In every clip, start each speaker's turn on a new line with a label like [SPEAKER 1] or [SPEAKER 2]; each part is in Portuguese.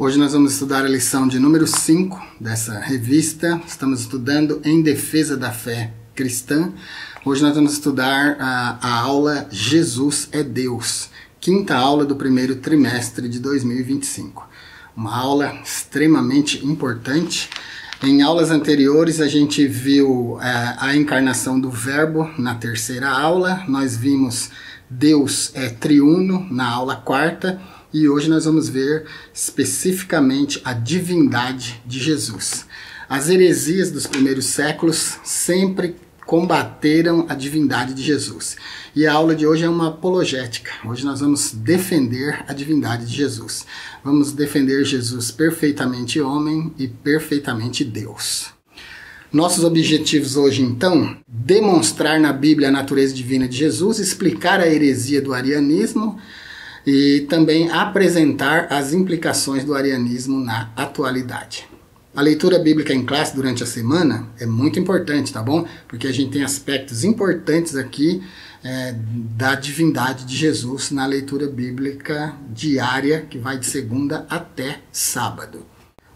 [SPEAKER 1] Hoje nós vamos estudar a lição de número 5 dessa revista. Estamos estudando Em Defesa da Fé Cristã. Hoje nós vamos estudar a aula Jesus é Deus, quinta aula do primeiro trimestre de 2025. Uma aula extremamente importante. Em aulas anteriores a gente viu a encarnação do Verbo na terceira aula. Nós vimos Deus é triuno na aula quarta. E hoje nós vamos ver especificamente a divindade de Jesus. As heresias dos primeiros séculos sempre combateram a divindade de Jesus. E a aula de hoje é uma apologética. Hoje nós vamos defender a divindade de Jesus. Vamos defender Jesus perfeitamente homem e perfeitamente Deus. Nossos objetivos hoje, então, demonstrar na Bíblia a natureza divina de Jesus, explicar a heresia do arianismo, e também apresentar as implicações do arianismo na atualidade. A leitura bíblica em classe durante a semana é muito importante, tá bom? Porque a gente tem aspectos importantes aqui da divindade de Jesus na leitura bíblica diária, que vai de segunda até sábado.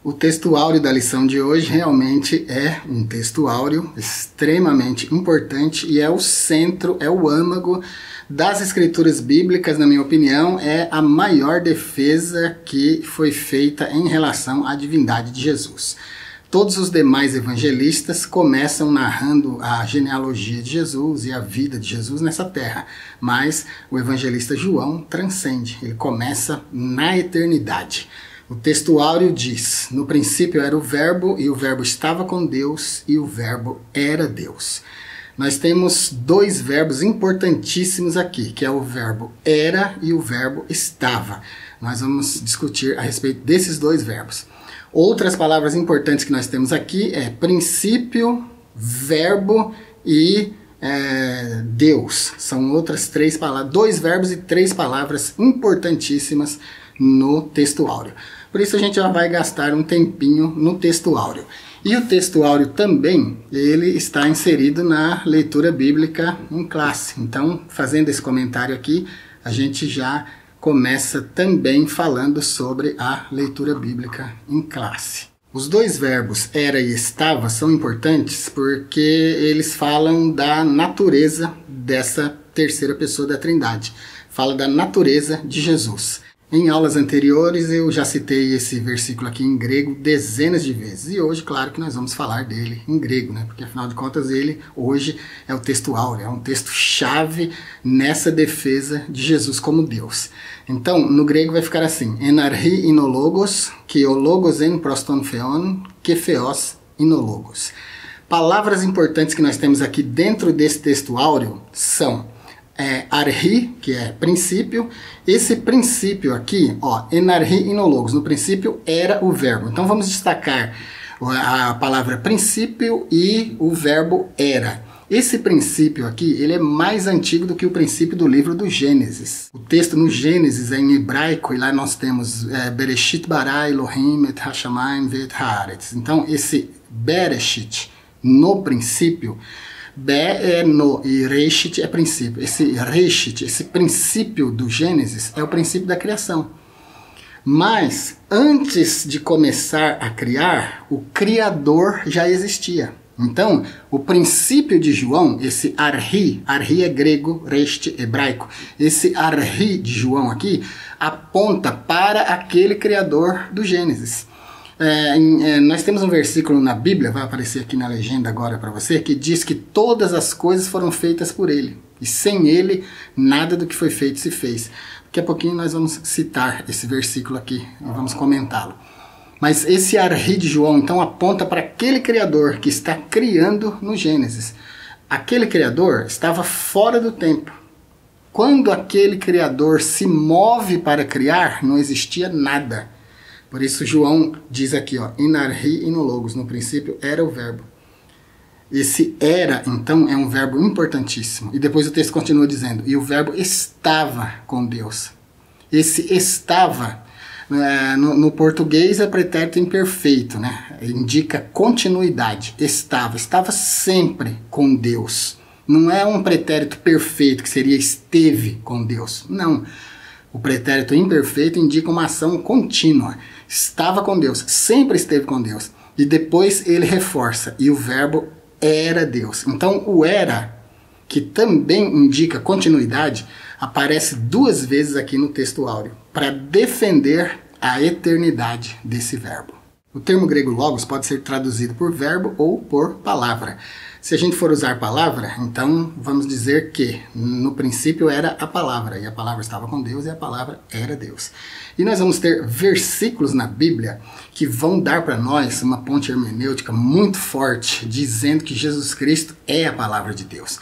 [SPEAKER 1] O texto áureo da lição de hoje realmente é um texto áureo extremamente importante e é o centro, é o âmago das escrituras bíblicas, na minha opinião, é a maior defesa que foi feita em relação à divindade de Jesus. Todos os demais evangelistas começam narrando a genealogia de Jesus e a vida de Jesus nessa terra, mas o evangelista João transcende, ele começa na eternidade. O texto áureo diz: no princípio era o Verbo, e o Verbo estava com Deus, e o Verbo era Deus. Nós temos dois verbos importantíssimos aqui, que é o verbo era e o verbo estava. Nós vamos discutir a respeito desses dois verbos. Outras palavras importantes que nós temos aqui é princípio, verbo e Deus. São outras três palavras, dois verbos e três palavras importantíssimas no texto áureo. Por isso a gente já vai gastar um tempinho no texto áureo. E o texto áureo também, ele está inserido na leitura bíblica em classe. Então, fazendo esse comentário aqui, a gente já começa também falando sobre a leitura bíblica em classe. Os dois verbos era e estava são importantes porque eles falam da natureza dessa terceira pessoa da Trindade. Fala da natureza de Jesus. Em aulas anteriores eu já citei esse versículo aqui em grego dezenas de vezes. E hoje, claro que nós vamos falar dele em grego, né? Porque afinal de contas ele hoje é o texto áureo, é um texto-chave nessa defesa de Jesus como Deus. Então, no grego vai ficar assim: enarhi inologos, que o logos en proston theon, que theos inologos. Palavras importantes que nós temos aqui dentro desse texto áureo são arhi, que é princípio. Esse princípio aqui, ó, enarhi inologos, no princípio era o verbo. Então vamos destacar a palavra princípio e o verbo era. Esse princípio aqui, ele é mais antigo do que o princípio do livro do Gênesis. O texto no Gênesis é em hebraico e lá nós temos Bereshit bara Elohim et hashamayim ve'et haaretz. Então esse Bereshit, no princípio, Be é no e Reshit é princípio. Esse Reshit, esse princípio do Gênesis, é o princípio da criação. Mas, antes de começar a criar, o Criador já existia. Então, o princípio de João, esse arhi é grego, reshit hebraico, esse arhi de João aqui, aponta para aquele Criador do Gênesis. Nós temos um versículo na Bíblia, vai aparecer aqui na legenda agora para você, que diz que todas as coisas foram feitas por ele, e sem ele nada do que foi feito se fez. Daqui a pouquinho nós vamos citar esse versículo aqui e vamos comentá-lo. Mas esse arhi de João então aponta para aquele Criador que está criando no Gênesis. Aquele Criador estava fora do tempo. Quando aquele Criador se move para criar, não existia nada. Por isso João diz aqui, ó, enarhi inologos, no princípio era o verbo. Esse era, então, é um verbo importantíssimo. E depois o texto continua dizendo, e o verbo estava com Deus. Esse estava, no português é pretérito imperfeito, né? Indica continuidade. Estava sempre com Deus. Não é um pretérito perfeito, que seria esteve com Deus. Não. O pretérito imperfeito indica uma ação contínua. estava com Deus, sempre esteve com Deus. E depois ele reforça, e o verbo era Deus. Então o era, que também indica continuidade, aparece 2 vezes aqui no texto áureo, para defender a eternidade desse verbo. O termo grego logos pode ser traduzido por verbo ou por palavra. Se a gente for usar palavra, então vamos dizer que no princípio era a palavra, e a palavra estava com Deus, e a palavra era Deus. E nós vamos ter versículos na Bíblia que vão dar para nós uma ponte hermenêutica muito forte, dizendo que Jesus Cristo é a palavra de Deus.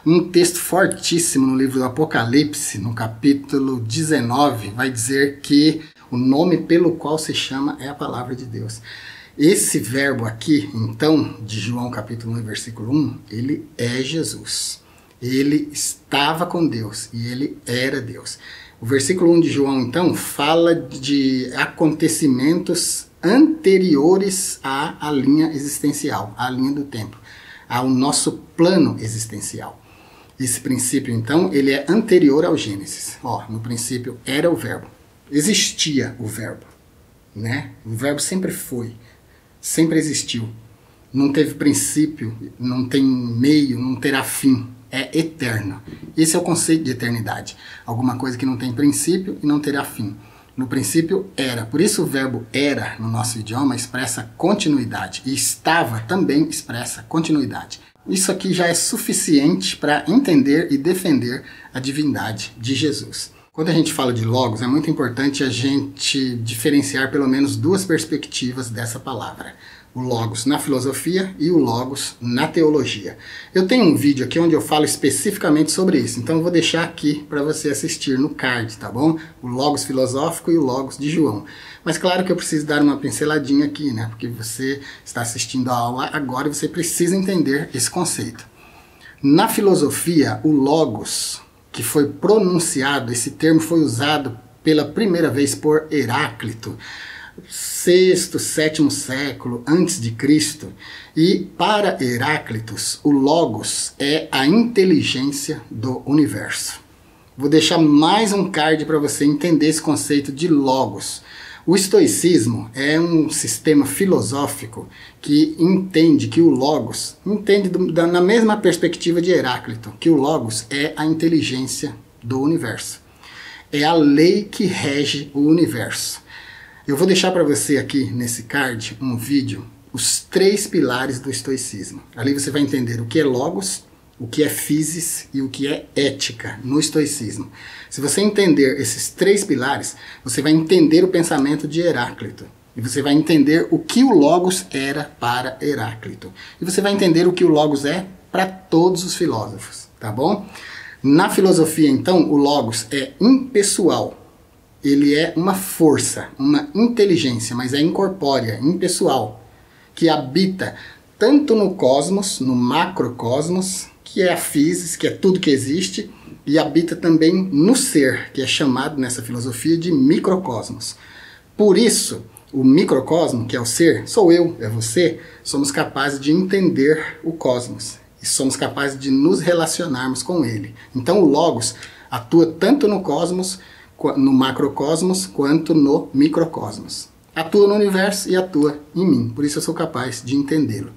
[SPEAKER 1] Um texto fortíssimo no livro do Apocalipse, no capítulo 19, vai dizer que o nome pelo qual se chama é a palavra de Deus. Esse verbo aqui, então, de João capítulo 1, versículo 1, ele é Jesus. Ele estava com Deus e ele era Deus. O versículo 1 de João, então, fala de acontecimentos anteriores à linha existencial, à linha do tempo, ao nosso plano existencial. Esse princípio, então, ele é anterior ao Gênesis. No princípio era o verbo. Existia o verbo, né? O verbo sempre foi, sempre existiu. Não teve princípio, não tem meio, não terá fim. É eterno. Esse é o conceito de eternidade. Alguma coisa que não tem princípio e não terá fim. No princípio era. Por isso o verbo era, no nosso idioma, expressa continuidade. E estava também expressa continuidade. Isso aqui já é suficiente para entender e defender a divindade de Jesus. Quando a gente fala de logos, é muito importante a gente diferenciar pelo menos 2 perspectivas dessa palavra. O logos na filosofia e o logos na teologia. Eu tenho um vídeo aqui onde eu falo especificamente sobre isso, então eu vou deixar aqui para você assistir no card, tá bom? O logos filosófico e o logos de João. Mas claro que eu preciso dar uma pinceladinha aqui, né? Porque você está assistindo a aula agora e você precisa entender esse conceito. Na filosofia, o logos, que foi pronunciado, esse termo foi usado pela primeira vez por Heráclito, 6º, 7º século antes de Cristo, e para Heráclitos o logos é a inteligência do universo. Vou deixar mais um card para você entender esse conceito de logos. O estoicismo é um sistema filosófico que entende que o logos, na mesma perspectiva de Heráclito, que o logos é a inteligência do universo. É a lei que rege o universo. Eu vou deixar para você aqui nesse card um vídeo, os 3 pilares do estoicismo. Ali você vai entender o que é logos, o que é physis e o que é ética no estoicismo. Se você entender esses 3 pilares, você vai entender o pensamento de Heráclito. E você vai entender o que o logos era para Heráclito. E você vai entender o que o logos é para todos os filósofos, tá bom? Na filosofia, então, o logos é impessoal. Ele é uma força, uma inteligência, mas é incorpórea, impessoal, que habita tanto no cosmos, no macrocosmos, que é a physis, que é tudo que existe, e habita também no ser, que é chamado nessa filosofia de microcosmos. Por isso, o microcosmo, que é o ser, sou eu, é você, somos capazes de entender o cosmos, e somos capazes de nos relacionarmos com ele. Então o logos atua tanto no cosmos, no macrocosmos, quanto no microcosmos. Atua no universo e atua em mim, por isso eu sou capaz de entendê-lo.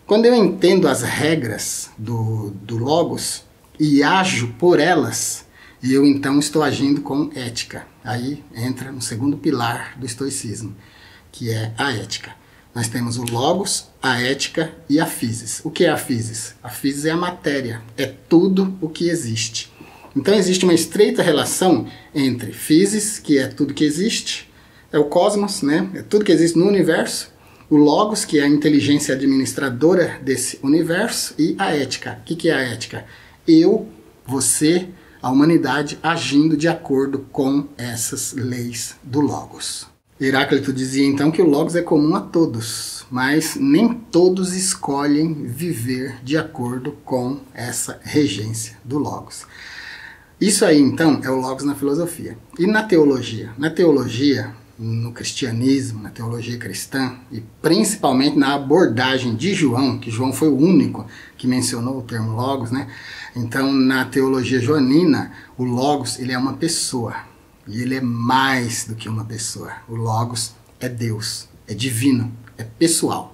[SPEAKER 1] Quando eu entendo as regras do logos e ajo por elas, eu então estou agindo com ética. Aí entra no 2º pilar do estoicismo, que é a ética. Nós temos o logos, a ética e a physis. O que é a physis? A physis é a matéria, é tudo o que existe. Então existe uma estreita relação entre physis, que é tudo que existe, é o cosmos, né? É tudo que existe no universo, o logos, que é a inteligência administradora desse universo, e a ética. O que é a ética? Eu, você, a humanidade agindo de acordo com essas leis do logos. Heráclito dizia então que o logos é comum a todos, mas nem todos escolhem viver de acordo com essa regência do logos. Isso aí, então, é o logos na filosofia. E na teologia? Na teologia, no cristianismo, na teologia cristã, e principalmente na abordagem de João, que João foi o único que mencionou o termo logos, né? Então, na teologia joanina, o logos, ele é uma pessoa. E ele é mais do que uma pessoa. O logos é Deus, é divino, é pessoal.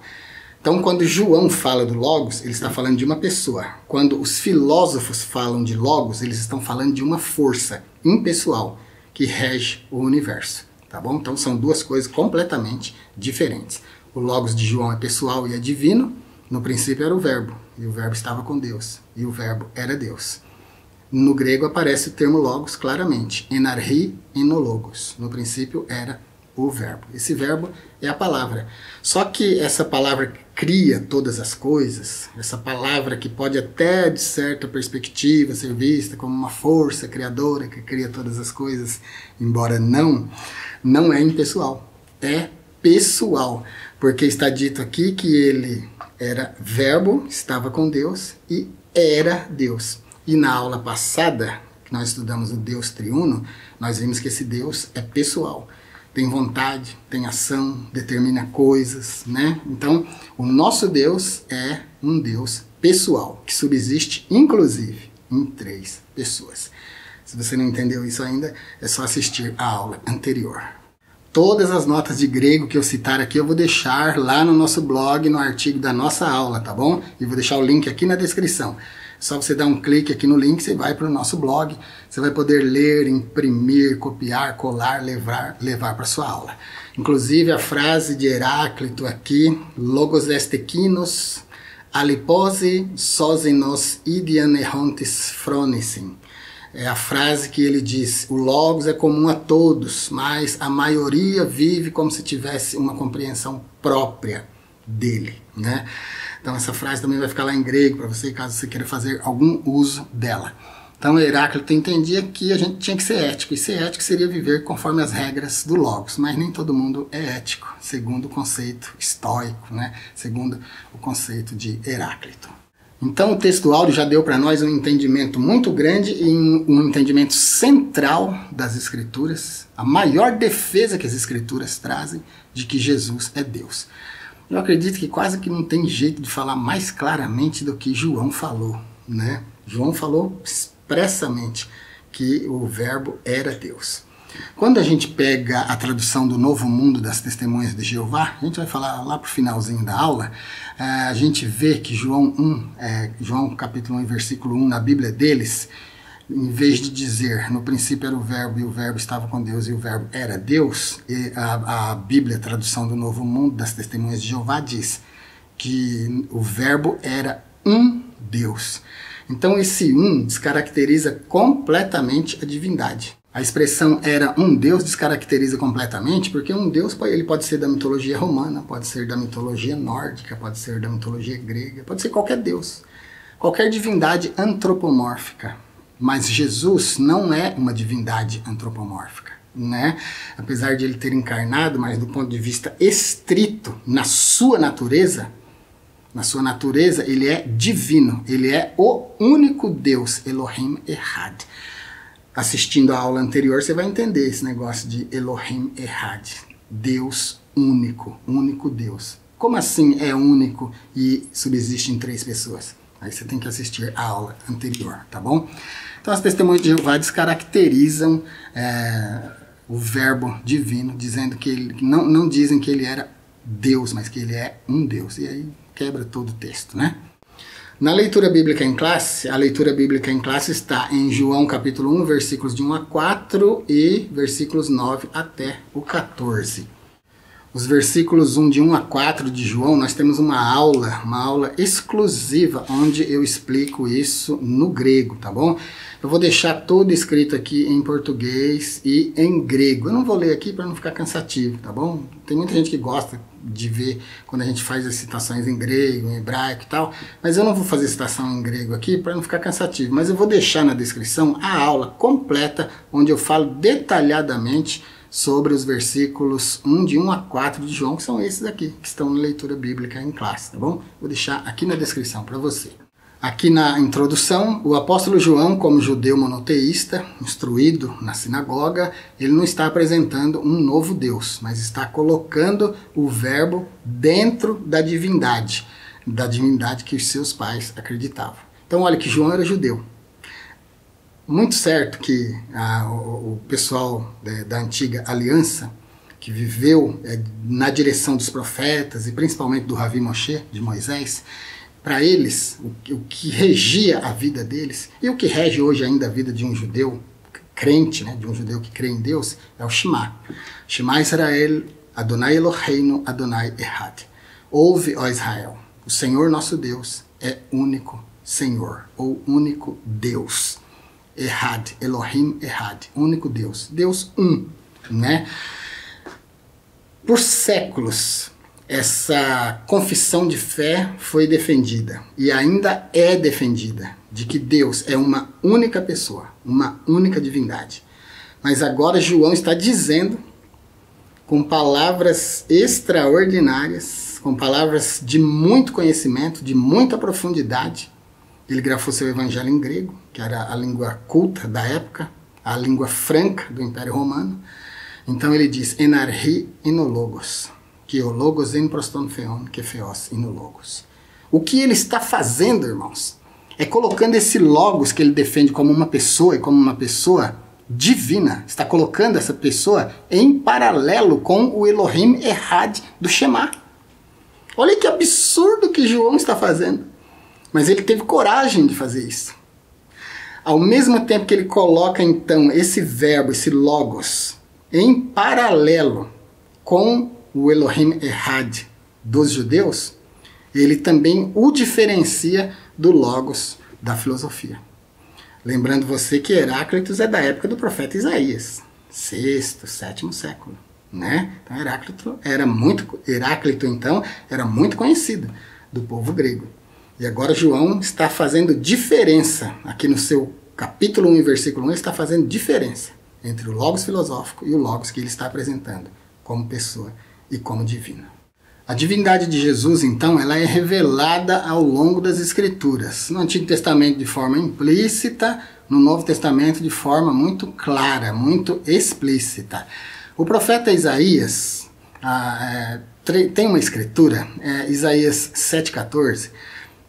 [SPEAKER 1] Então, quando João fala do Logos, ele está falando de uma pessoa. Quando os filósofos falam de Logos, eles estão falando de uma força impessoal que rege o universo, tá bom? Então, são duas coisas completamente diferentes. O Logos de João é pessoal e é divino. No princípio era o Verbo, e o Verbo estava com Deus, e o Verbo era Deus. No grego aparece o termo Logos claramente, enarchi enologos. No princípio era o verbo. Esse verbo é a palavra. Só que essa palavra cria todas as coisas, essa palavra que pode até de certa perspectiva ser vista como uma força criadora que cria todas as coisas, embora não é impessoal, é pessoal, porque está dito aqui que ele era verbo, estava com Deus e era Deus. E na aula passada, que nós estudamos o Deus triuno, nós vimos que esse Deus é pessoal. Tem vontade, tem ação, determina coisas, né? Então, o nosso Deus é um Deus pessoal, que subsiste, inclusive, em 3 pessoas. Se você não entendeu isso ainda, é só assistir a aula anterior. Todas as notas de grego que eu citar aqui, eu vou deixar lá no nosso blog, no artigo da nossa aula, tá bom? E vou deixar o link aqui na descrição. É só você dar um clique aqui no link, você vai para o nosso blog, você vai poder ler, imprimir, copiar, colar, levar para a sua aula. Inclusive a frase de Heráclito aqui, logos estequinos, alipose sosenos idian errontes phronesin. É a frase que ele diz, o logos é comum a todos, mas a maioria vive como se tivesse uma compreensão própria dele, né? Então essa frase também vai ficar lá em grego para você, caso você queira fazer algum uso dela. Então Heráclito entendia que a gente tinha que ser ético, e ser ético seria viver conforme as regras do Logos, mas nem todo mundo é ético, segundo o conceito estoico, né? Segundo o conceito de Heráclito. Então o texto áudio já deu para nós um entendimento muito grande e um entendimento central das Escrituras, a maior defesa que as Escrituras trazem de que Jesus é Deus. Eu acredito que quase que não tem jeito de falar mais claramente do que João falou, né? João falou expressamente que o Verbo era Deus. Quando a gente pega a tradução do Novo Mundo das Testemunhas de Jeová, a gente vai falar lá para o finalzinho da aula, a gente vê que João capítulo 1, versículo 1, na Bíblia deles, em vez de dizer, no princípio era o Verbo e o Verbo estava com Deus e o Verbo era Deus, e a Bíblia, a tradução do Novo Mundo das Testemunhas de Jeová, diz que o Verbo era um Deus. Então esse descaracteriza completamente a divindade. A expressão era um Deus descaracteriza completamente, porque um Deus ele pode ser da mitologia romana, pode ser da mitologia nórdica, pode ser da mitologia grega, pode ser qualquer Deus, qualquer divindade antropomórfica. Mas Jesus não é uma divindade antropomórfica, né? Apesar de ele ter encarnado, mas do ponto de vista estrito, na sua natureza ele é divino, ele é o único Deus, Elohim Echad. Assistindo a aula anterior, você vai entender esse negócio de Elohim Echad, Deus único, único Deus. Como assim é único e subsiste em 3 pessoas? Aí você tem que assistir a aula anterior, tá bom? Então as testemunhas de Jeová descaracterizam o verbo divino, dizendo que ele não dizem que ele era Deus, mas que ele é um Deus. E aí quebra todo o texto, né? Na leitura bíblica em classe, a leitura bíblica em classe está em João capítulo 1, versículos de 1 a 4 e versículos 9 até o 14. Os versículos de 1 a 4 de João, nós temos uma aula exclusiva, onde eu explico isso no grego, tá bom? Eu vou deixar todo escrito aqui em português e em grego. Eu não vou ler aqui para não ficar cansativo, tá bom? Tem muita gente que gosta de ver quando a gente faz as citações em grego, em hebraico e tal, mas eu não vou fazer citação em grego aqui para não ficar cansativo, mas eu vou deixar na descrição a aula completa, onde eu falo detalhadamente sobre os versículos de 1 a 4 de João, que são esses aqui, que estão na leitura bíblica em classe, tá bom? Vou deixar aqui na descrição para você. Aqui na introdução, o apóstolo João, como judeu monoteísta, instruído na sinagoga, ele não está apresentando um novo Deus, mas está colocando o verbo dentro da divindade que os seus pais acreditavam. Então olha que João era judeu. Muito certo que o pessoal da antiga aliança, que viveu na direção dos profetas e principalmente do Ravi Moshe, de Moisés, para eles, o que regia a vida deles, e o que rege hoje ainda a vida de um judeu crente, né, de um judeu que crê em Deus, é o Shema. Shema Israel, Adonai Eloheinu, Adonai Echad. Ouve, ó Israel, o Senhor nosso Deus é único Senhor, ou único Deus. Echad, Elohim Echad, único Deus. Deus né? Por séculos, essa confissão de fé foi defendida e ainda é defendida, de que Deus é uma única pessoa, uma única divindade. Mas agora João está dizendo, com palavras extraordinárias, com palavras de muito conhecimento, de muita profundidade. Ele grafou seu evangelho em grego, que era a língua culta da época, a língua franca do Império Romano. Então ele diz, enarhi inologos, que o logos en proston theon, que theos inologos. O que ele está fazendo, irmãos, é colocando esse logos que ele defende como uma pessoa e como uma pessoa divina, está colocando essa pessoa em paralelo com o Elohim Echad do Shema. Olha que absurdo que João está fazendo. Mas ele teve coragem de fazer isso. Ao mesmo tempo que ele coloca então esse verbo, esse logos, em paralelo com o Elohim Echad dos judeus, ele também o diferencia do logos da filosofia. Lembrando você que Heráclitos é da época do profeta Isaías, 6º, 7º século, né? Então Heráclito então era muito conhecido do povo grego. E agora João está fazendo diferença, aqui no seu capítulo 1 e versículo 1, ele está fazendo diferença entre o logos filosófico e o logos que ele está apresentando como pessoa e como divino. A divindade de Jesus, então, ela é revelada ao longo das Escrituras. No Antigo Testamento de forma implícita, no Novo Testamento de forma muito clara, muito explícita. O profeta Isaías tem uma escritura, Isaías 7,14,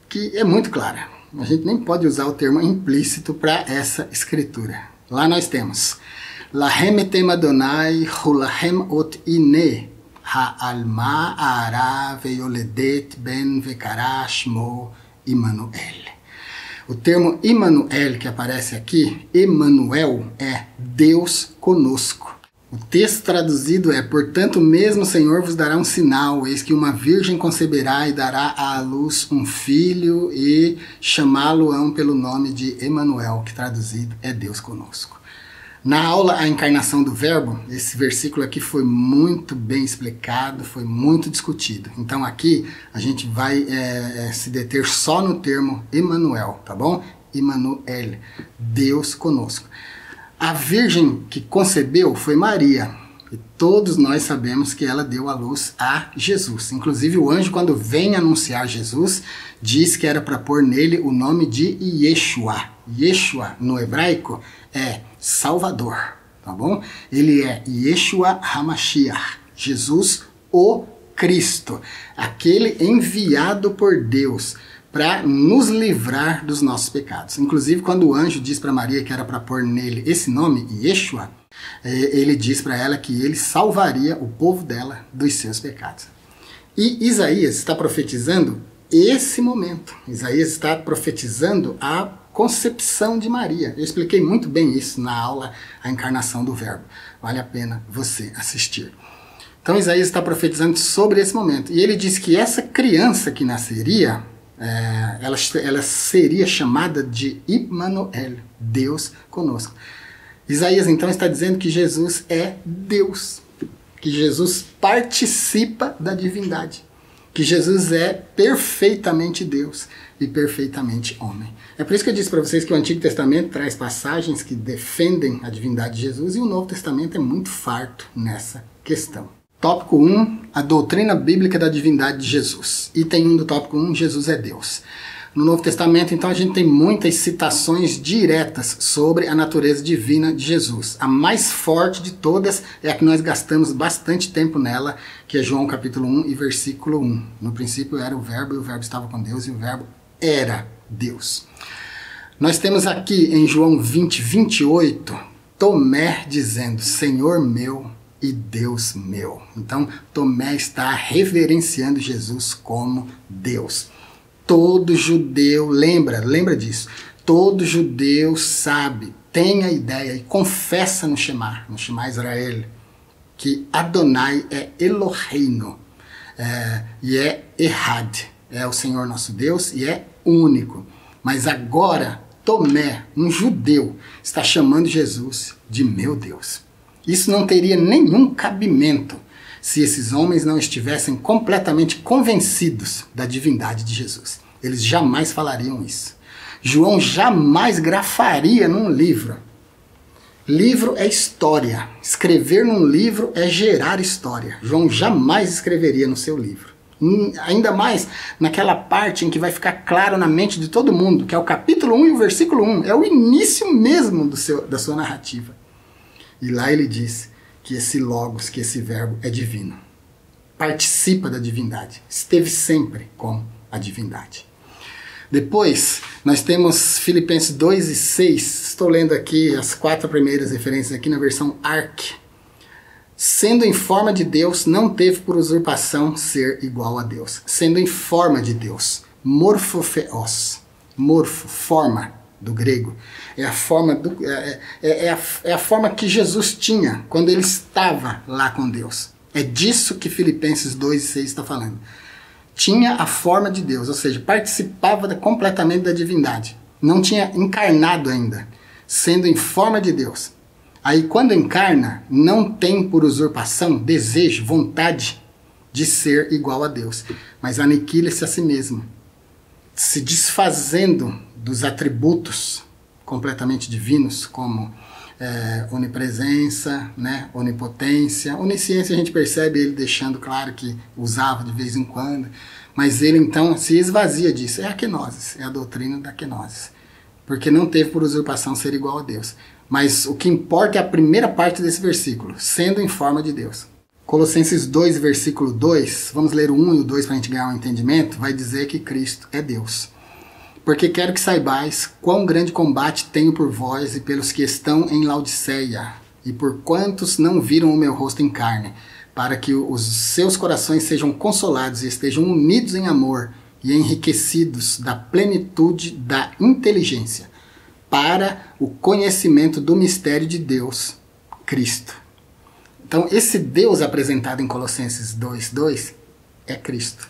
[SPEAKER 1] que é muito clara. A gente nem pode usar o termo implícito para essa escritura. Lá nós temos Lahem etem Adonai hulahem ot ine ha'alma ara veyoledet ben vekara shmo Immanuel. O termo Immanuel que aparece aqui, Emmanuel, é Deus conosco. O texto traduzido é, portanto, mesmo o Senhor vos dará um sinal, eis que uma virgem conceberá e dará à luz um filho e chamá-lo-ão pelo nome de Emmanuel, que traduzido é Deus conosco. Na aula A Encarnação do Verbo, esse versículo aqui foi muito bem explicado, foi muito discutido. Então aqui a gente vai se deter só no termo Emmanuel, tá bom? Immanuel, Deus conosco. A virgem que concebeu foi Maria, e todos nós sabemos que ela deu à luz a Jesus. Inclusive o anjo, quando vem anunciar Jesus, diz que era para pôr nele o nome de Yeshua. Yeshua, no hebraico, é Salvador, tá bom? Ele é Yeshua HaMashiach, Jesus o Cristo, aquele enviado por Deus para nos livrar dos nossos pecados. Inclusive, quando o anjo diz para Maria que era para pôr nele esse nome, Yeshua, ele diz para ela que ele salvaria o povo dela dos seus pecados. E Isaías está profetizando esse momento. Isaías está profetizando a concepção de Maria. Eu expliquei muito bem isso na aula A Encarnação do Verbo. Vale a pena você assistir. Então Isaías está profetizando sobre esse momento. E ele diz que essa criança que nasceria, ela seria chamada de Immanuel, Deus conosco. Isaías então está dizendo que Jesus é Deus, que Jesus participa da divindade, que Jesus é perfeitamente Deus e perfeitamente homem. É por isso que eu disse para vocês que o Antigo Testamento traz passagens que defendem a divindade de Jesus e o Novo Testamento é muito farto nessa questão. Tópico 1, a doutrina bíblica da divindade de Jesus. Item 1 do tópico 1, Jesus é Deus. No Novo Testamento, então, a gente tem muitas citações diretas sobre a natureza divina de Jesus. A mais forte de todas é a que nós gastamos bastante tempo nela, que é João capítulo 1 e versículo 1. No princípio era o Verbo, e o Verbo estava com Deus, e o Verbo era Deus. Nós temos aqui em João 20, 28, Tomé dizendo, Senhor meu e Deus meu. Então, Tomé está reverenciando Jesus como Deus. Todo judeu, lembra disso, todo judeu sabe, tem a ideia e confessa no Shema Israel, que Adonai é Eloheinu, e é Ehad, é o Senhor nosso Deus e é único. Mas agora, Tomé, um judeu, está chamando Jesus de meu Deus. Isso não teria nenhum cabimento se esses homens não estivessem completamente convencidos da divindade de Jesus. Eles jamais falariam isso. João jamais grafaria num livro. Livro é história. Escrever num livro é gerar história. João jamais escreveria no seu livro. Ainda mais naquela parte em que vai ficar claro na mente de todo mundo, que é o capítulo 1 e o versículo 1. É o início mesmo da sua narrativa. E lá ele diz que esse Logos, que esse verbo é divino. Participa da divindade. Esteve sempre com a divindade. Depois, nós temos Filipenses 2 e 6. Estou lendo aqui as 4 primeiras referências aqui na versão ARC. Sendo em forma de Deus, não teve por usurpação ser igual a Deus. Sendo em forma de Deus. Morfofeos. Morfo, forma, do grego. É a forma, é a forma que Jesus tinha quando ele estava lá com Deus. É disso que Filipenses 2 e 6 está falando. Tinha a forma de Deus, ou seja, participava completamente da divindade. Não tinha encarnado ainda, sendo em forma de Deus. Aí quando encarna, não tem por usurpação, desejo, vontade de ser igual a Deus, mas aniquila-se a si mesmo, se desfazendo dos atributos completamente divinos, como onipresença, né, onipotência. Onisciência a gente percebe ele deixando claro que usava de vez em quando, mas ele então se esvazia disso. É a kenosis, é a doutrina da kenosis, porque não teve por usurpação ser igual a Deus. Mas o que importa é a primeira parte desse versículo, sendo em forma de Deus. Colossenses 2, versículo 2, vamos ler o 1 e o 2 para a gente ganhar um entendimento, vai dizer que Cristo é Deus. Porque quero que saibais quão grande combate tenho por vós e pelos que estão em Laodiceia, e por quantos não viram o meu rosto em carne, para que os seus corações sejam consolados e estejam unidos em amor e enriquecidos da plenitude da inteligência, para o conhecimento do mistério de Deus, Cristo. Então, esse Deus apresentado em Colossenses 2:2 é Cristo.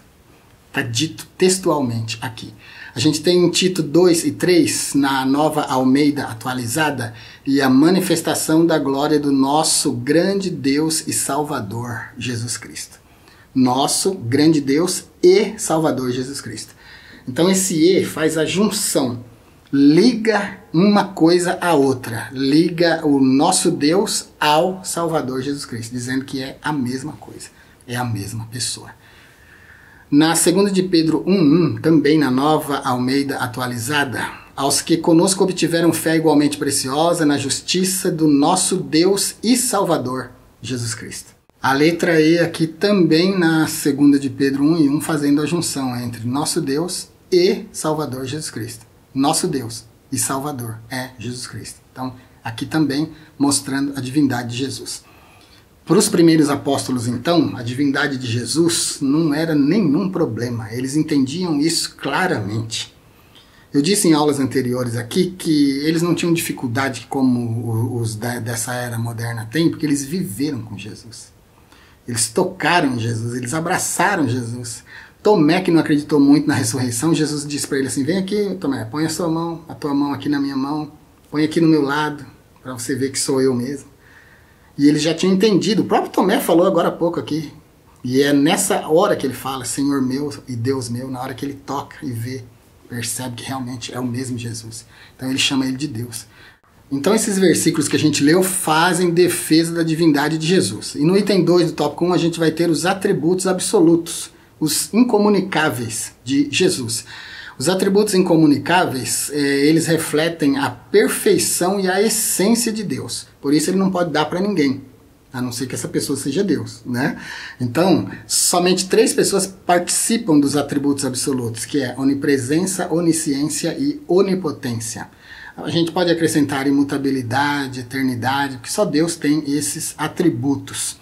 [SPEAKER 1] Está dito textualmente aqui. A gente tem em Tito 2 e 3, na Nova Almeida atualizada, e a manifestação da glória do nosso grande Deus e Salvador, Jesus Cristo. Nosso grande Deus e Salvador, Jesus Cristo. Então esse E faz a junção, liga uma coisa à outra, liga o nosso Deus ao Salvador, Jesus Cristo, dizendo que é a mesma coisa, é a mesma pessoa. Na 2 de Pedro 1:1, também na Nova Almeida atualizada, aos que conosco obtiveram fé igualmente preciosa na justiça do nosso Deus e Salvador, Jesus Cristo. A letra E aqui também na 2 de Pedro 1:1, fazendo a junção entre nosso Deus e Salvador, Jesus Cristo. Nosso Deus e Salvador é Jesus Cristo. Então, aqui também mostrando a divindade de Jesus. Para os primeiros apóstolos, então, a divindade de Jesus não era nenhum problema. Eles entendiam isso claramente. Eu disse em aulas anteriores aqui que eles não tinham dificuldade como os dessa era moderna têm, porque eles viveram com Jesus. Eles tocaram em Jesus, eles abraçaram Jesus. Tomé, que não acreditou muito na ressurreição, Jesus disse para ele assim, vem aqui, Tomé, põe a tua mão aqui na minha mão, põe aqui no meu lado, para você ver que sou eu mesmo. E ele já tinha entendido, o próprio Tomé falou agora há pouco aqui. E é nessa hora que ele fala, Senhor meu e Deus meu, na hora que ele toca e vê, percebe que realmente é o mesmo Jesus. Então ele chama ele de Deus. Então esses versículos que a gente leu fazem defesa da divindade de Jesus. E no item 2 do tópico 1 a gente vai ter os atributos absolutos, os incomunicáveis de Jesus. Os atributos incomunicáveis, eles refletem a perfeição e a essência de Deus. Por isso ele não pode dar para ninguém, a não ser que essa pessoa seja Deus, né? Então, somente 3 pessoas participam dos atributos absolutos, que é onipresença, onisciência e onipotência. A gente pode acrescentar imutabilidade, eternidade, porque só Deus tem esses atributos.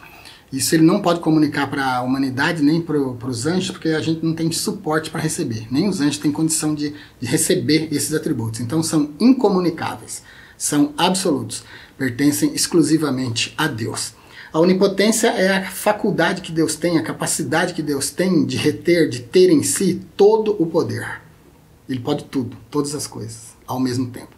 [SPEAKER 1] Isso ele não pode comunicar para a humanidade, nem para os anjos, porque a gente não tem suporte para receber. Nem os anjos têm condição de receber esses atributos. Então são incomunicáveis, são absolutos, pertencem exclusivamente a Deus. A onipotência é a faculdade que Deus tem, a capacidade que Deus tem de reter, de ter em si todo o poder. Ele pode tudo, todas as coisas, ao mesmo tempo.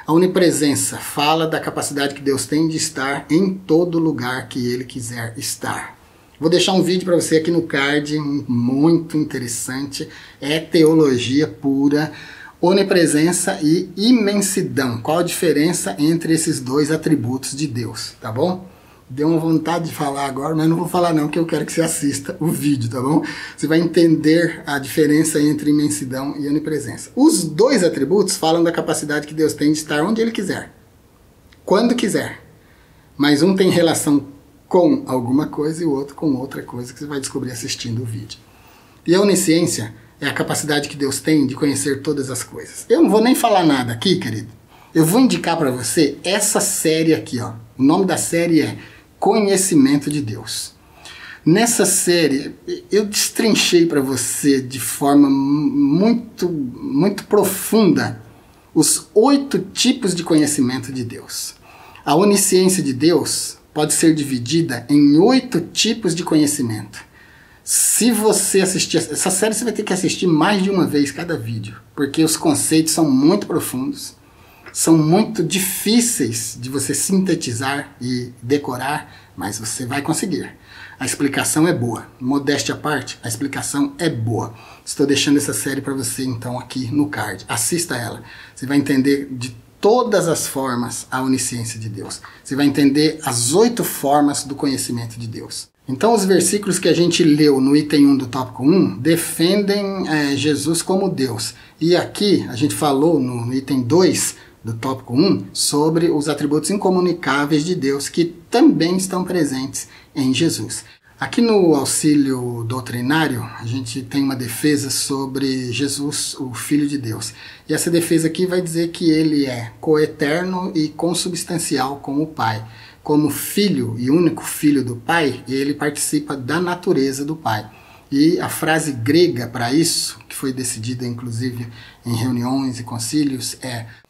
[SPEAKER 1] A onipresença fala da capacidade que Deus tem de estar em todo lugar que Ele quiser estar. Vou deixar um vídeo para você aqui no card, muito interessante. É teologia pura, onipresença e imensidão. Qual a diferença entre esses dois atributos de Deus, tá bom? Deu uma vontade de falar agora, mas não vou falar não, que eu quero que você assista o vídeo, tá bom? Você vai entender a diferença entre imensidão e onipresença. Os dois atributos falam da capacidade que Deus tem de estar onde Ele quiser, quando quiser. Mas um tem relação com alguma coisa e o outro com outra coisa, que você vai descobrir assistindo o vídeo. E a onisciência é a capacidade que Deus tem de conhecer todas as coisas. Eu não vou nem falar nada aqui, querido. Eu vou indicar para você essa série aqui, ó. O nome da série é Conhecimento de Deus. Nessa série, eu destrinchei para você de forma muito profunda os 8 tipos de conhecimento de Deus. A onisciência de Deus pode ser dividida em 8 tipos de conhecimento. Se você assistir essa série, você vai ter que assistir mais de uma vez cada vídeo, porque os conceitos são muito profundos. São muito difíceis de você sintetizar e decorar, mas você vai conseguir. A explicação é boa. Modéstia à parte, a explicação é boa. Estou deixando essa série para você, então, aqui no card. Assista ela. Você vai entender de todas as formas a onisciência de Deus. Você vai entender as 8 formas do conhecimento de Deus. Então, os versículos que a gente leu no item 1 do tópico 1 defendem Jesus como Deus. E aqui, a gente falou no item 2 do tópico 1, sobre os atributos incomunicáveis de Deus que também estão presentes em Jesus. Aqui no auxílio doutrinário, a gente tem uma defesa sobre Jesus, o Filho de Deus. E essa defesa aqui vai dizer que ele é coeterno e consubstancial com o Pai. Como filho e único filho do Pai, ele participa da natureza do Pai. E a frase grega para isso, que foi decidida inclusive em reuniões e concílios,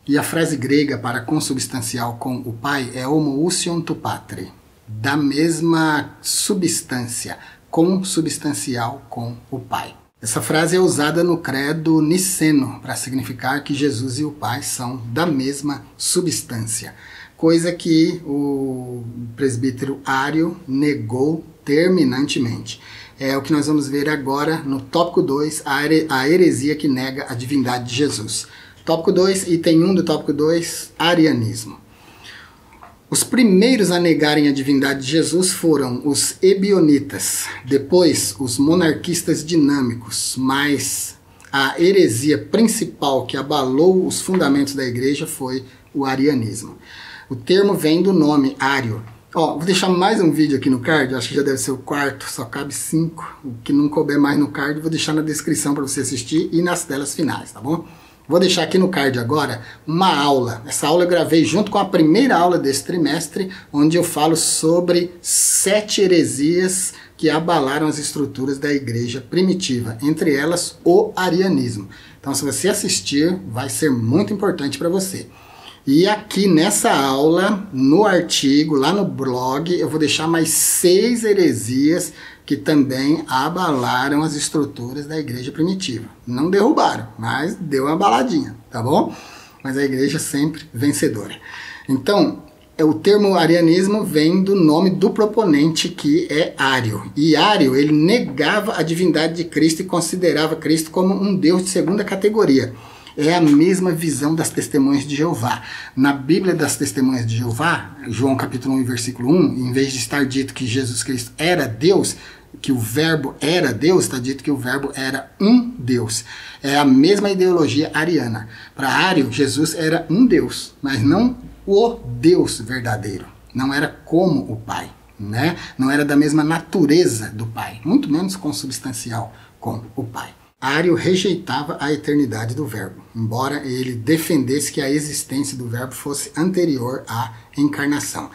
[SPEAKER 1] e a frase grega para consubstancial com o Pai é homoousion tu patre, da mesma substância, consubstancial com o Pai. Essa frase é usada no credo niceno para significar que Jesus e o Pai são da mesma substância, coisa que o presbítero Ário negou terminantemente. É o que nós vamos ver agora no tópico 2, a heresia que nega a divindade de Jesus. Tópico 2, item 1 do tópico 2, arianismo. Os primeiros a negarem a divindade de Jesus foram os ebionitas, depois os monarquistas dinâmicos, mas a heresia principal que abalou os fundamentos da igreja foi o arianismo. O termo vem do nome ário. Vou deixar mais um vídeo aqui no card, acho que já deve ser o 4º, só cabe 5. O que não couber mais no card, vou deixar na descrição para você assistir e nas telas finais, tá bom? Vou deixar aqui no card agora uma aula. Essa aula eu gravei junto com a primeira aula desse trimestre, onde eu falo sobre 7 heresias que abalaram as estruturas da igreja primitiva, entre elas o arianismo. Então, se você assistir, vai ser muito importante para você. E aqui nessa aula, no artigo, lá no blog, eu vou deixar mais 6 heresias que também abalaram as estruturas da igreja primitiva. Não derrubaram, mas deu uma abaladinha, tá bom? Mas a igreja sempre vencedora. Então, o termo arianismo vem do nome do proponente, que é Ário. E Ário, ele negava a divindade de Cristo e considerava Cristo como um Deus de segunda categoria. É a mesma visão das testemunhas de Jeová. Na Bíblia das Testemunhas de Jeová, João capítulo 1, versículo 1, em vez de estar dito que Jesus Cristo era Deus, que o verbo era Deus, está dito que o verbo era um Deus. É a mesma ideologia ariana. Para Ário, Jesus era um Deus, mas não o Deus verdadeiro. Não era como o Pai, né? Não era da mesma natureza do Pai, muito menos consubstancial com o Pai. Ário rejeitava a eternidade do Verbo, embora ele defendesse que a existência do Verbo fosse anterior à encarnação.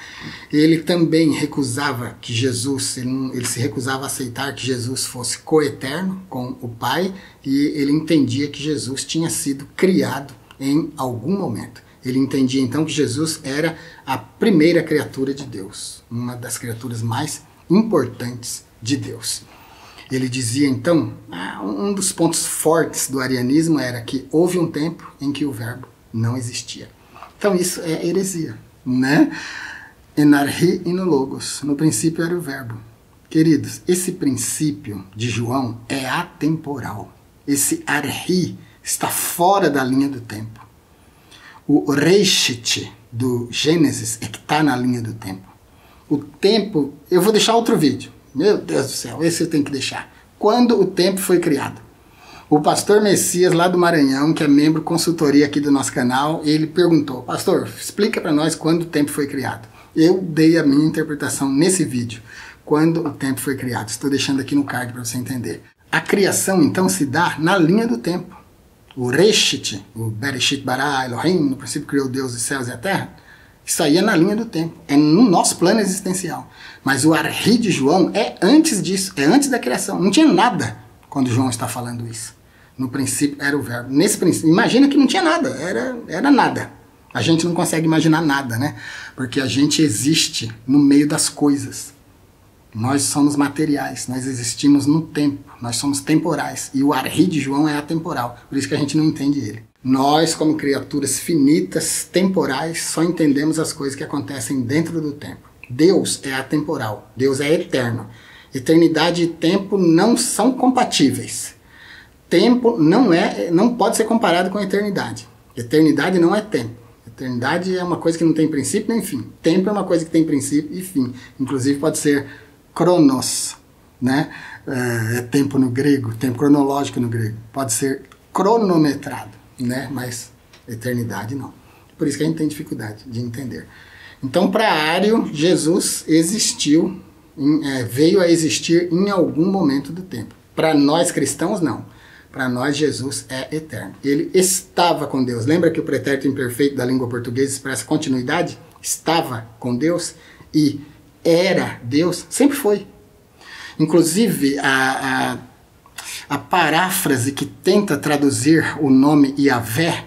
[SPEAKER 1] Ele também recusava que Jesus, ele se recusava a aceitar que Jesus fosse coeterno com o Pai, e ele entendia que Jesus tinha sido criado em algum momento. Ele entendia então que Jesus era a primeira criatura de Deus, uma das criaturas mais importantes de Deus. Ele dizia então, um dos pontos fortes do arianismo era que houve um tempo em que o Verbo não existia. Então isso é heresia, né? Enarhi e no logos, no princípio era o Verbo. Queridos, esse princípio de João é atemporal. Esse arhi está fora da linha do tempo. O Reishit do Gênesis é que está na linha do tempo. O tempo, eu vou deixar outro vídeo. Meu Deus do céu, esse eu tenho que deixar. Quando o tempo foi criado. O pastor Messias, lá do Maranhão, que é membro consultoria aqui do nosso canal, ele perguntou, pastor, explica para nós quando o tempo foi criado. Eu dei a minha interpretação nesse vídeo, quando o tempo foi criado. Estou deixando aqui no card para você entender. A criação, então, se dá na linha do tempo. O Reshit, o Bereshit bara Elohim, no princípio criou Deus os céus e a terra, isso aí é na linha do tempo, é no nosso plano existencial. Mas o arhi de João é antes disso, é antes da criação. Não tinha nada quando João está falando isso. No princípio era o Verbo. Nesse princípio, imagina que não tinha nada, era nada. A gente não consegue imaginar nada, né? Porque a gente existe no meio das coisas. Nós somos materiais, nós existimos no tempo, nós somos temporais. E o arhi de João é atemporal, por isso que a gente não entende ele. Nós, como criaturas finitas, temporais, só entendemos as coisas que acontecem dentro do tempo. Deus é atemporal, Deus é eterno. Eternidade e tempo não são compatíveis. Tempo não pode ser comparado com a eternidade. Eternidade não é tempo. Eternidade é uma coisa que não tem princípio nem fim. Tempo é uma coisa que tem princípio e fim. Inclusive pode ser cronos, né? É tempo no grego, tempo cronológico no grego. Pode ser cronometrado, né? Mas eternidade não. Por isso que a gente tem dificuldade de entender. Então, para Ário, Jesus existiu, veio a existir em algum momento do tempo. Para nós cristãos, não. Para nós, Jesus é eterno. Ele estava com Deus. Lembra que o pretérito imperfeito da língua portuguesa expressa continuidade? Estava com Deus e era Deus, sempre foi. Inclusive, a paráfrase que tenta traduzir o nome Yahvé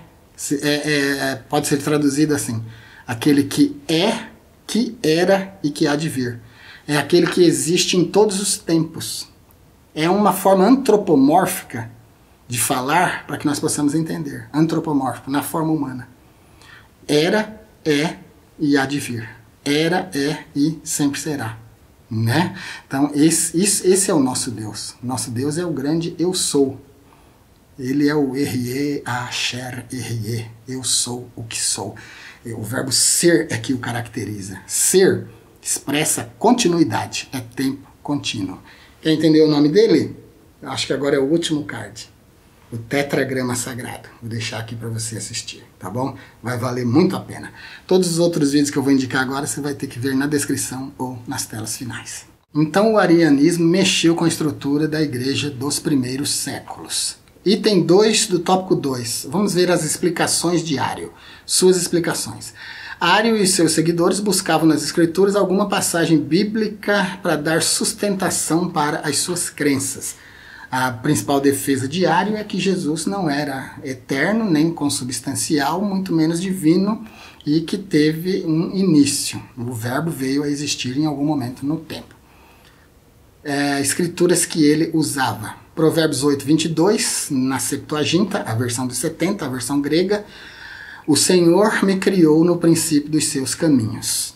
[SPEAKER 1] pode ser traduzida assim: aquele que é, que era e que há de vir. É aquele que existe em todos os tempos. É uma forma antropomórfica de falar para que nós possamos entender. Antropomórfico, na forma humana. Era, é e há de vir. Era, é e sempre será. Né? Então esse é o nosso Deus. Nosso Deus é o grande eu sou. Ele é o Erie, Asher, Erie. Eu sou o que sou. O verbo ser é que o caracteriza. Ser expressa continuidade, é tempo contínuo. Quer entender o nome dele? Eu acho que agora é o último card. O tetragrama sagrado. Vou deixar aqui para você assistir, tá bom? Vai valer muito a pena. Todos os outros vídeos que eu vou indicar agora você vai ter que ver na descrição ou nas telas finais. Então o arianismo mexeu com a estrutura da igreja dos primeiros séculos. Item 2 do tópico 2. Vamos ver as explicações de Ário. Suas explicações. Ário e seus seguidores buscavam nas escrituras alguma passagem bíblica para dar sustentação para as suas crenças. A principal defesa de Ário é que Jesus não era eterno, nem consubstancial, muito menos divino, e que teve um início. O verbo veio a existir em algum momento no tempo. Escrituras que ele usava. Provérbios 8, 22, na Septuaginta, a versão dos 70, a versão grega. O Senhor me criou no princípio dos seus caminhos.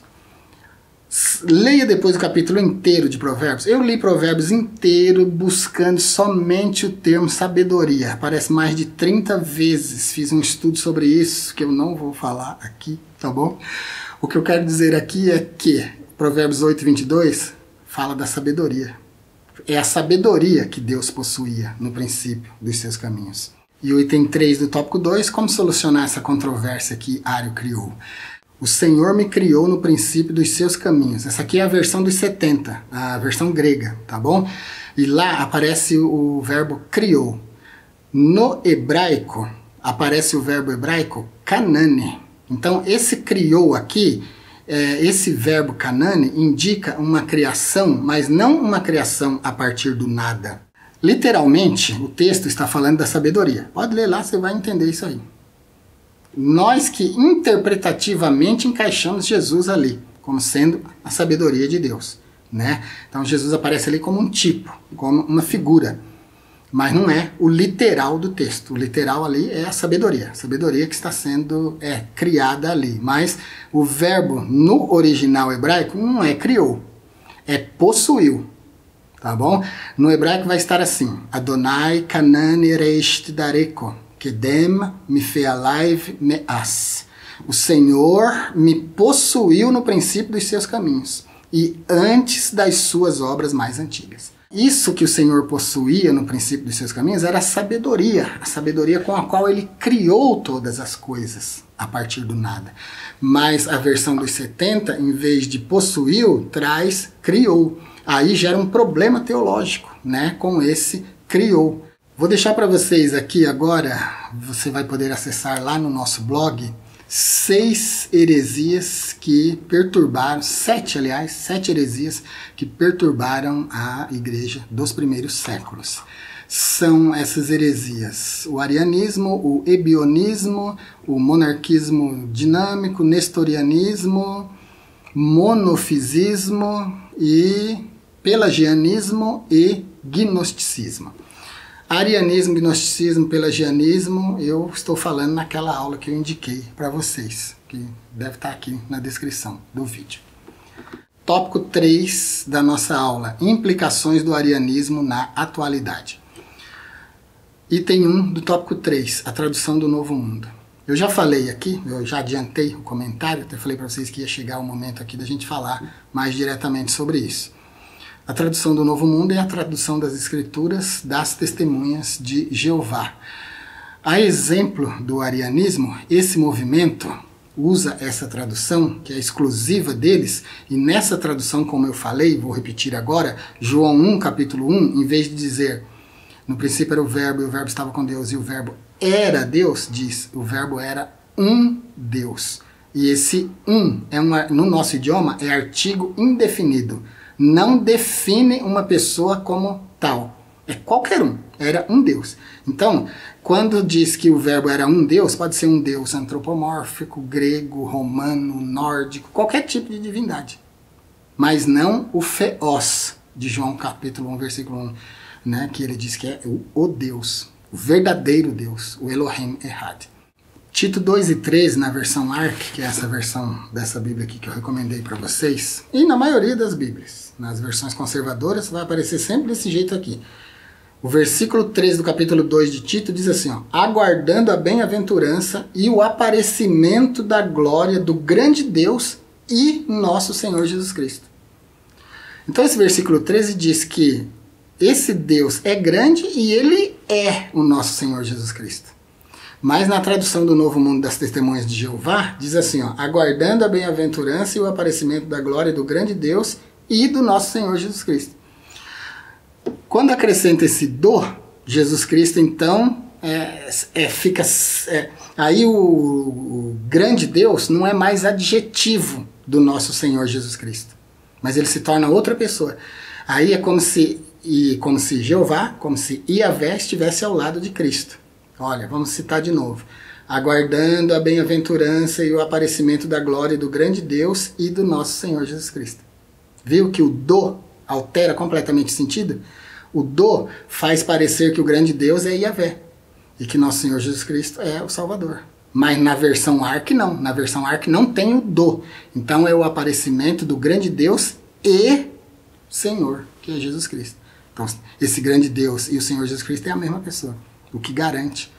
[SPEAKER 1] Leia depois o capítulo inteiro de Provérbios. Eu li Provérbios inteiro buscando somente o termo sabedoria. Aparece mais de 30 vezes. Fiz um estudo sobre isso que eu não vou falar aqui, tá bom? O que eu quero dizer aqui é que Provérbios 8, 22 fala da sabedoria. É a sabedoria que Deus possuía no princípio dos seus caminhos. E o item 3 do tópico 2, como solucionar essa controvérsia que Ário criou? O Senhor me criou no princípio dos seus caminhos. Essa aqui é a versão dos 70, a versão grega, tá bom? E lá aparece o verbo criou. No hebraico, aparece o verbo hebraico Canane. Então, esse criou aqui, esse verbo Canane, indica uma criação, mas não uma criação a partir do nada. Literalmente, o texto está falando da sabedoria. Pode ler lá, você vai entender isso aí. Nós que interpretativamente encaixamos Jesus ali, como sendo a sabedoria de Deus, né? Então Jesus aparece ali como um tipo, como uma figura, mas não é o literal do texto. O literal ali é a sabedoria que está sendo criada ali. Mas o verbo no original hebraico não é criou, é possuiu. Tá bom? No hebraico vai estar assim: Adonai Kanani Reish Dareko, Kedem Mifealaiv Meas. O Senhor me possuiu no princípio dos seus caminhos e antes das suas obras mais antigas. Isso que o Senhor possuía no princípio dos seus caminhos era a sabedoria com a qual ele criou todas as coisas a partir do nada. Mas a versão dos 70, em vez de possuiu, traz criou. Aí gera um problema teológico, né, com esse criou. Vou deixar para vocês aqui agora, você vai poder acessar lá no nosso blog, 6 heresias que perturbaram, 7 heresias que perturbaram a igreja dos primeiros séculos. São essas heresias: o arianismo, o ebionismo, o monarquismo dinâmico, nestorianismo, monofisismo e pelagianismo e gnosticismo. Arianismo, gnosticismo, pelagianismo, eu estou falando naquela aula que eu indiquei para vocês, que deve estar aqui na descrição do vídeo. Tópico 3 da nossa aula: implicações do arianismo na atualidade. Item 1 do tópico 3, a tradução do Novo Mundo. Eu já falei aqui, eu já adiantei o comentário, até falei para vocês que ia chegar o momento aqui da gente falar mais diretamente sobre isso. A tradução do Novo Mundo é a tradução das Escrituras das Testemunhas de Jeová. A exemplo do arianismo, esse movimento usa essa tradução, que é exclusiva deles, e nessa tradução, como eu falei, vou repetir agora, João 1, capítulo 1, em vez de dizer no princípio era o verbo, e o verbo estava com Deus, e o verbo era Deus, diz, o verbo era um Deus. E esse no nosso idioma, é artigo indefinido. Não define uma pessoa como tal. É qualquer um. Era um Deus. Então, quando diz que o verbo era um Deus, pode ser um Deus antropomórfico, grego, romano, nórdico, qualquer tipo de divindade. Mas não o Theos, de João capítulo 1, versículo 1, né, que ele diz que é o Deus, o verdadeiro Deus, o Elohim Ehad. Tito 2 e 13, na versão ARC, que é essa versão dessa Bíblia aqui que eu recomendei para vocês, e na maioria das Bíblias, nas versões conservadoras, vai aparecer sempre desse jeito aqui. O versículo 13 do capítulo 2 de Tito diz assim, ó, aguardando a bem-aventurança e o aparecimento da glória do grande Deus e nosso Senhor Jesus Cristo. Então esse versículo 13 diz que esse Deus é grande e ele é o nosso Senhor Jesus Cristo. Mas na tradução do Novo Mundo das Testemunhas de Jeová, diz assim, ó, aguardando a bem-aventurança e o aparecimento da glória do grande Deus e do nosso Senhor Jesus Cristo. Quando acrescenta esse do, Jesus Cristo, então, aí o grande Deus não é mais adjetivo do nosso Senhor Jesus Cristo, mas ele se torna outra pessoa. Aí é como se Jeová, como se Iavé estivesse ao lado de Cristo. Olha, vamos citar de novo. Aguardando a bem-aventurança e o aparecimento da glória do grande Deus e do nosso Senhor Jesus Cristo. Viu que o do altera completamente o sentido? O do faz parecer que o grande Deus é Iavé e que nosso Senhor Jesus Cristo é o Salvador. Mas na versão ARC não. Na versão ARC não tem o do. Então é o aparecimento do grande Deus e Senhor, que é Jesus Cristo. Então esse grande Deus e o Senhor Jesus Cristo é a mesma pessoa. O que garante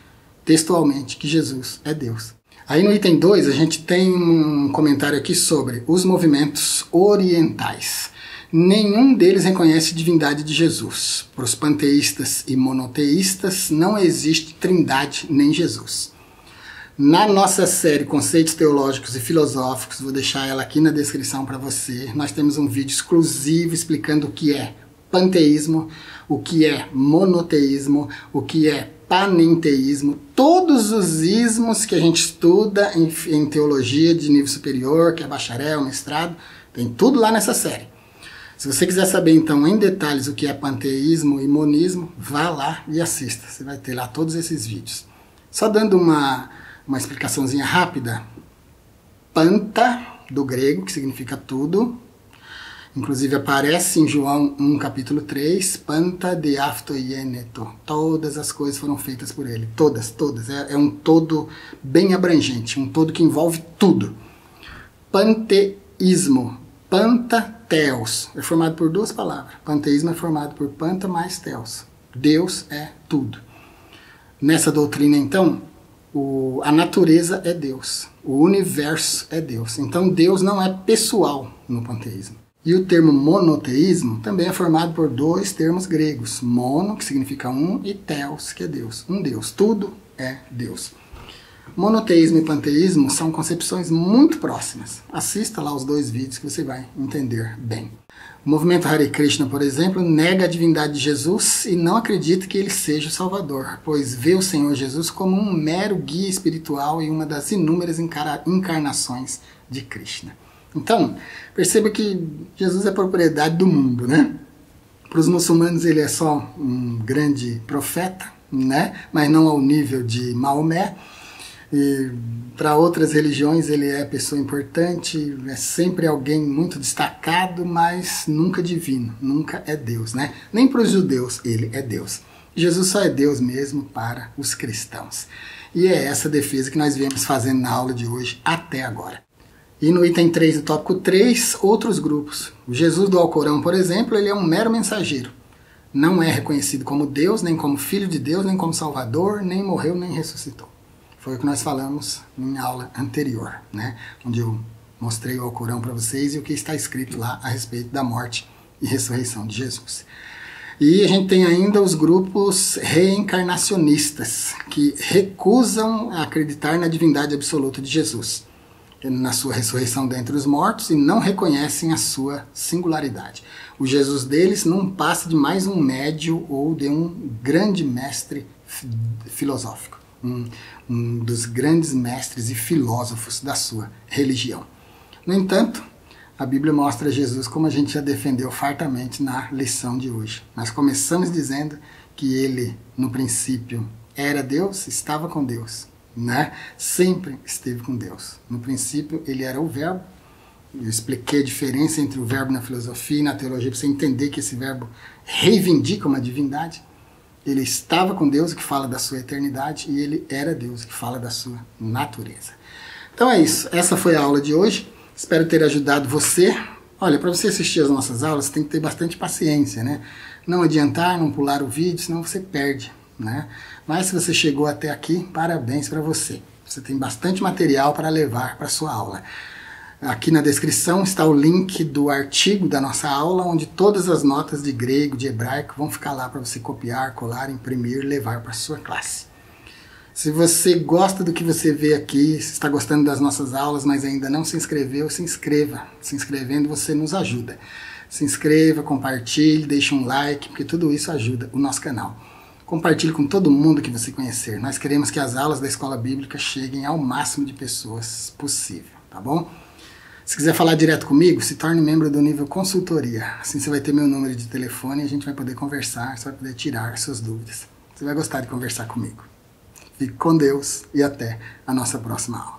[SPEAKER 1] textualmente que Jesus é Deus. Aí no item 2 a gente tem um comentário aqui sobre os movimentos orientais. Nenhum deles reconhece a divindade de Jesus. Para os panteístas e monoteístas não existe trindade nem Jesus. Na nossa série Conceitos Teológicos e Filosóficos, vou deixar ela aqui na descrição para você, nós temos um vídeo exclusivo explicando o que é panteísmo, o que é monoteísmo, o que é panenteísmo, todos os ismos que a gente estuda em teologia de nível superior, que é bacharel, mestrado, tem tudo lá nessa série. Se você quiser saber, então, em detalhes o que é panteísmo e monismo, vá lá e assista. Você vai ter lá todos esses vídeos. Só dando uma explicaçãozinha rápida. Panta, do grego, que significa tudo. Inclusive aparece em João 1, capítulo 3, Panta de aftoieneto. Todas as coisas foram feitas por ele. Todas, todas. É um todo bem abrangente, um todo que envolve tudo. Panteísmo. Panta, Theos. É formado por duas palavras. Panteísmo é formado por panta mais Theos. Deus é tudo. Nessa doutrina, então, a natureza é Deus. O universo é Deus. Então, Deus não é pessoal no panteísmo. E o termo monoteísmo também é formado por dois termos gregos. Mono, que significa um, e Theos, que é Deus. Um Deus. Tudo é Deus. Monoteísmo e panteísmo são concepções muito próximas. Assista lá os dois vídeos que você vai entender bem. O movimento Hare Krishna, por exemplo, nega a divindade de Jesus e não acredita que ele seja o Salvador, pois vê o Senhor Jesus como um mero guia espiritual e uma das inúmeras encarnações de Krishna. Então, perceba que Jesus é propriedade do mundo, né? Para os muçulmanos ele é só um grande profeta, né? Mas não ao nível de Maomé. E para outras religiões ele é pessoa importante, é sempre alguém muito destacado, mas nunca divino, nunca é Deus, né? Nem para os judeus ele é Deus. Jesus só é Deus mesmo para os cristãos. E é essa defesa que nós viemos fazendo na aula de hoje até agora. E no item 3 do tópico 3, outros grupos. O Jesus do Alcorão, por exemplo, ele é um mero mensageiro. Não é reconhecido como Deus, nem como Filho de Deus, nem como Salvador, nem morreu, nem ressuscitou. Foi o que nós falamos em aula anterior, né? Onde eu mostrei o Alcorão para vocês e o que está escrito lá a respeito da morte e ressurreição de Jesus. E a gente tem ainda os grupos reencarnacionistas, que recusam acreditar na divindade absoluta de Jesus, na sua ressurreição dentre os mortos, e não reconhecem a sua singularidade. O Jesus deles não passa de mais um médio ou de um grande mestre filosófico. Um dos grandes mestres e filósofos da sua religião. No entanto, a Bíblia mostra Jesus como a gente já defendeu fartamente na lição de hoje. Nós começamos dizendo que ele, no princípio, era Deus, estava com Deus, né? Sempre esteve com Deus. No princípio, ele era o verbo. Eu expliquei a diferença entre o verbo na filosofia e na teologia para você entender que esse verbo reivindica uma divindade. Ele estava com Deus, que fala da sua eternidade, e ele era Deus, que fala da sua natureza. Então é isso. Essa foi a aula de hoje. Espero ter ajudado você. Olha, para você assistir as nossas aulas, você tem que ter bastante paciência, né? Não adiantar, não pular o vídeo, senão você perde, né? Mas se você chegou até aqui, parabéns para você. Você tem bastante material para levar para a sua aula. Aqui na descrição está o link do artigo da nossa aula, onde todas as notas de grego, de hebraico, vão ficar lá para você copiar, colar, imprimir, levar para a sua classe. Se você gosta do que você vê aqui, se está gostando das nossas aulas, mas ainda não se inscreveu, se inscreva. Se inscrevendo você nos ajuda. Se inscreva, compartilhe, deixe um like, porque tudo isso ajuda o nosso canal. Compartilhe com todo mundo que você conhecer. Nós queremos que as aulas da Escola Bíblica cheguem ao máximo de pessoas possível, tá bom? Se quiser falar direto comigo, se torne membro do nível consultoria. Assim você vai ter meu número de telefone e a gente vai poder conversar, você vai poder tirar suas dúvidas. Você vai gostar de conversar comigo. Fique com Deus e até a nossa próxima aula.